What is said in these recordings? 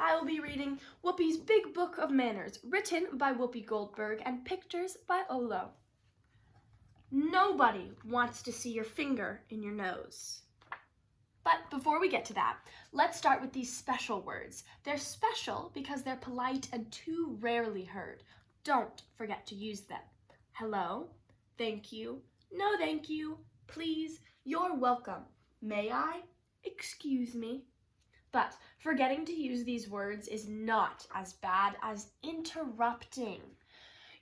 I will be reading Whoopi's Big Book of Manners, written by Whoopi Goldberg and pictures by Olo. Nobody wants to see your finger in your nose. But before we get to that, let's start with these special words. They're special because they're polite and too rarely heard. Don't forget to use them. Hello, thank you, no thank you, please, you're welcome, may I, excuse me. But forgetting to use these words is not as bad as interrupting.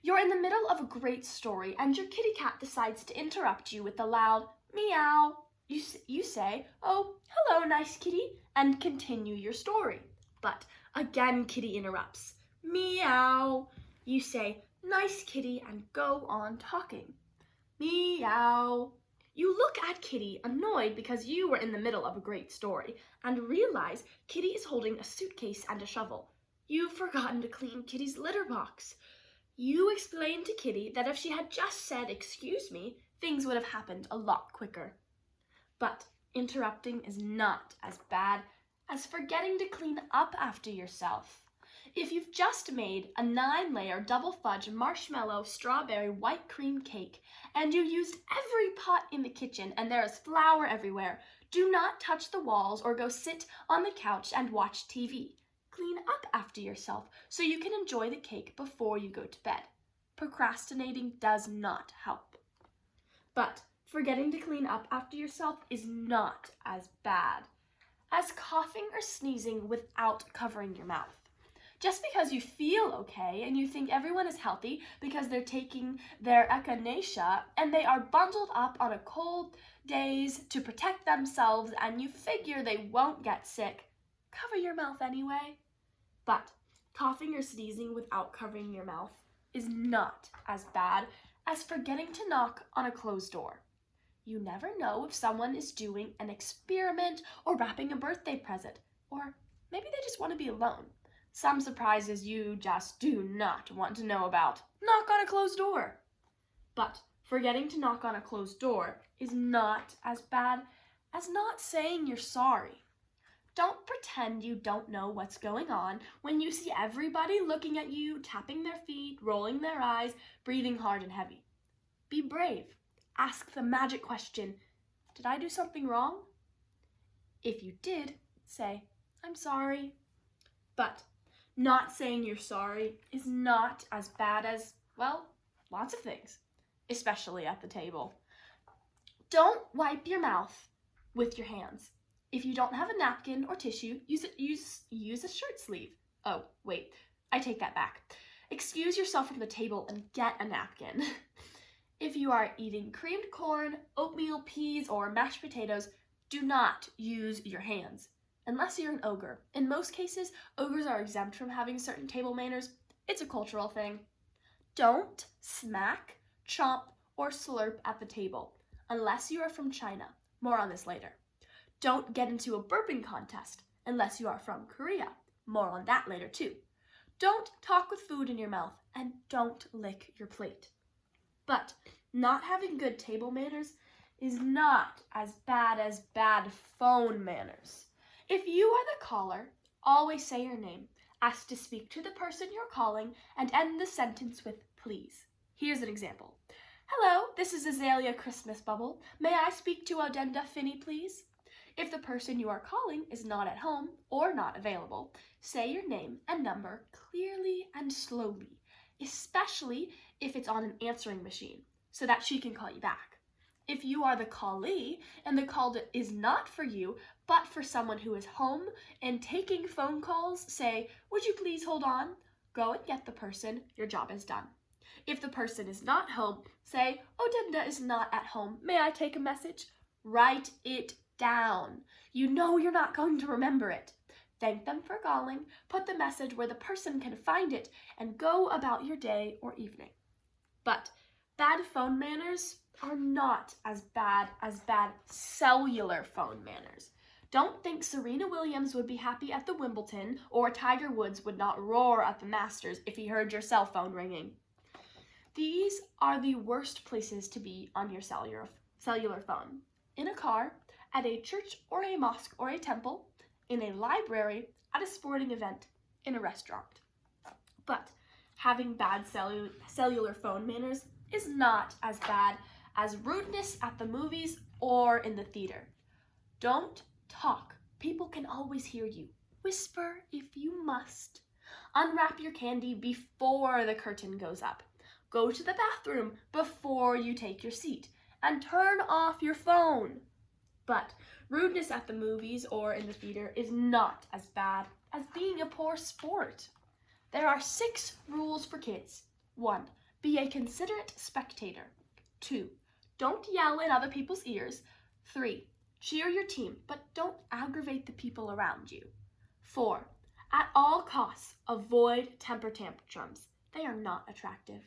You're in the middle of a great story and your kitty cat decides to interrupt you with a loud meow. You say, oh, hello, nice kitty, and continue your story. But again, kitty interrupts. Meow. You say, nice kitty, and go on talking. Meow. You look at Kitty, annoyed because you were in the middle of a great story, and realize Kitty is holding a suitcase and a shovel. You've forgotten to clean Kitty's litter box. You explain to Kitty that if she had just said, excuse me, things would have happened a lot quicker. But interrupting is not as bad as forgetting to clean up after yourself. If you've just made a 9-layer double fudge marshmallow strawberry white cream cake and you used every pot in the kitchen and there is flour everywhere, do not touch the walls or go sit on the couch and watch TV. Clean up after yourself so you can enjoy the cake before you go to bed. Procrastinating does not help. But forgetting to clean up after yourself is not as bad as coughing or sneezing without covering your mouth. Just because you feel okay and you think everyone is healthy because they're taking their echinacea and they are bundled up on a cold days to protect themselves and you figure they won't get sick, cover your mouth anyway. But coughing or sneezing without covering your mouth is not as bad as forgetting to knock on a closed door. You never know if someone is doing an experiment or wrapping a birthday present, or maybe they just want to be alone. Some surprises you just do not want to know about. Knock on a closed door. But forgetting to knock on a closed door is not as bad as not saying you're sorry. Don't pretend you don't know what's going on when you see everybody looking at you, tapping their feet, rolling their eyes, breathing hard and heavy. Be brave. Ask the magic question, did I do something wrong? If you did, say, I'm sorry. But not saying you're sorry is not as bad as, well, lots of things, especially at the table. Don't wipe your mouth with your hands. If you don't have a napkin or tissue, use a shirt sleeve. Oh, wait, I take that back. Excuse yourself from the table and get a napkin. If you are eating creamed corn, oatmeal, peas, or mashed potatoes, do not use your hands. Unless you're an ogre. In most cases, ogres are exempt from having certain table manners. It's a cultural thing. Don't smack, chomp, or slurp at the table, unless you are from China. More on this later. Don't get into a burping contest, unless you are from Korea. More on that later too. Don't talk with food in your mouth, and don't lick your plate. But not having good table manners is not as bad phone manners. If you are the caller, always say your name, ask to speak to the person you're calling, and end the sentence with please. Here's an example. Hello, this is Azalea Christmas Bubble. May I speak to Odenda Finney, please? If the person you are calling is not at home or not available, say your name and number clearly and slowly, especially if it's on an answering machine, so that she can call you back. If you are the callee and the call is not for you, but for someone who is home and taking phone calls, say, would you please hold on? Go and get the person, your job is done. If the person is not home, say, Odenda is not at home, may I take a message? Write it down. You know you're not going to remember it. Thank them for calling, put the message where the person can find it, and go about your day or evening. But bad phone manners are not as bad cellular phone manners. Don't think Serena Williams would be happy at the Wimbledon or Tiger Woods would not roar at the Masters if he heard your cell phone ringing. These are the worst places to be on your cellular phone. In a car, at a church or a mosque or a temple, in a library, at a sporting event, in a restaurant. But having bad cellular phone manners is not as bad as rudeness at the movies or in the theater. Don't talk. People can always hear you. Whisper if you must. Unwrap your candy before the curtain goes up. Go to the bathroom before you take your seat. And turn off your phone. But rudeness at the movies or in the theater is not as bad as being a poor sport. There are 6 rules for kids. 1. Be a considerate spectator. 2. Don't yell in other people's ears. 3. Cheer your team, but don't aggravate the people around you. 4. At all costs, avoid temper tantrums. They are not attractive.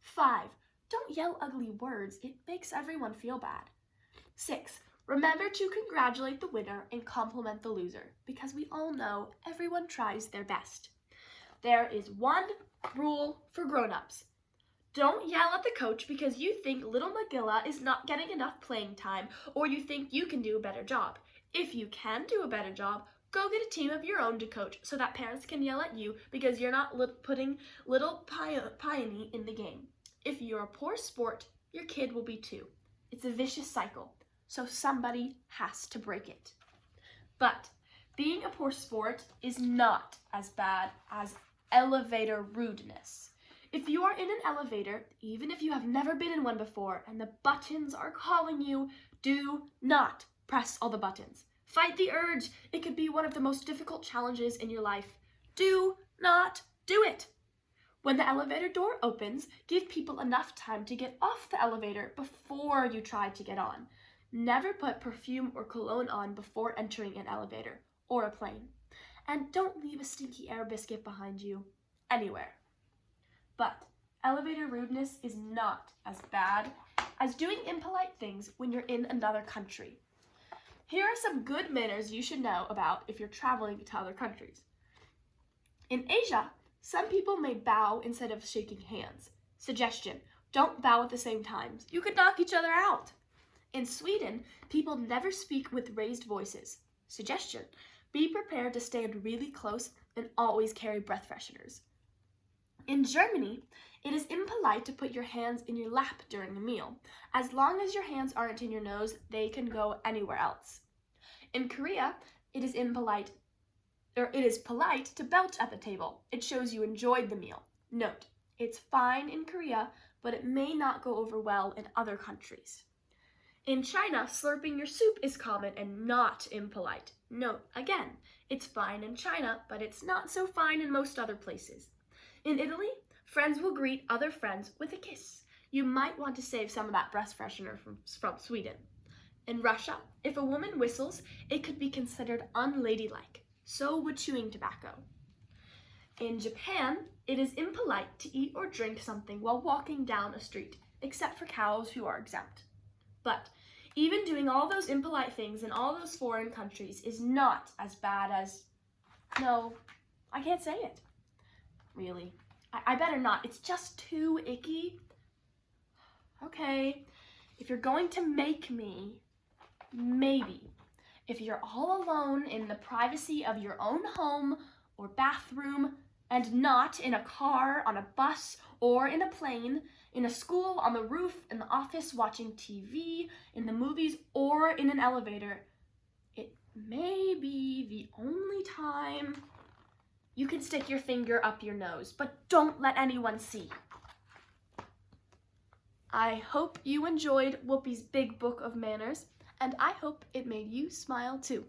5. Don't yell ugly words. It makes everyone feel bad. 6. Remember to congratulate the winner and compliment the loser, because we all know everyone tries their best. There is 1 rule for grown-ups. Don't yell at the coach because you think little Magilla is not getting enough playing time, or you think you can do a better job. If you can do a better job, go get a team of your own to coach so that parents can yell at you because you're not putting little Peony in the game. If you're a poor sport, your kid will be too. It's a vicious cycle, so somebody has to break it. But being a poor sport is not as bad as elevator rudeness. If you are in an elevator, even if you have never been in one before and the buttons are calling you, do not press all the buttons. Fight the urge. It could be one of the most difficult challenges in your life. Do not do it. When the elevator door opens, give people enough time to get off the elevator before you try to get on. Never put perfume or cologne on before entering an elevator or a plane. And don't leave a stinky air biscuit behind you anywhere. But elevator rudeness is not as bad as doing impolite things when you're in another country. Here are some good manners you should know about if you're traveling to other countries. In Asia, some people may bow instead of shaking hands. Suggestion: don't bow at the same time. You could knock each other out. In Sweden, people never speak with raised voices. Suggestion: be prepared to stand really close and always carry breath fresheners. In Germany, it is impolite to put your hands in your lap during a meal. As long as your hands aren't in your nose, they can go anywhere else. In Korea, it is polite to belch at the table. It shows you enjoyed the meal. Note, it's fine in Korea, but it may not go over well in other countries. In China, slurping your soup is common and not impolite. Note, again, it's fine in China, but it's not so fine in most other places. In Italy, friends will greet other friends with a kiss. You might want to save some of that breath freshener from Sweden. In Russia, if a woman whistles, it could be considered unladylike. So would chewing tobacco. In Japan, it is impolite to eat or drink something while walking down a street, except for cows who are exempt. But even doing all those impolite things in all those foreign countries is not as bad as... No, I can't say it. Really. I better not. It's just too icky. Okay, if you're going to make me, maybe. If you're all alone in the privacy of your own home or bathroom and not in a car, on a bus, or in a plane, in a school, on the roof, in the office, watching TV, in the movies, or in an elevator, it may be the only time you can stick your finger up your nose, but don't let anyone see. I hope you enjoyed Whoopi's big book of manners, and I hope it made you smile too.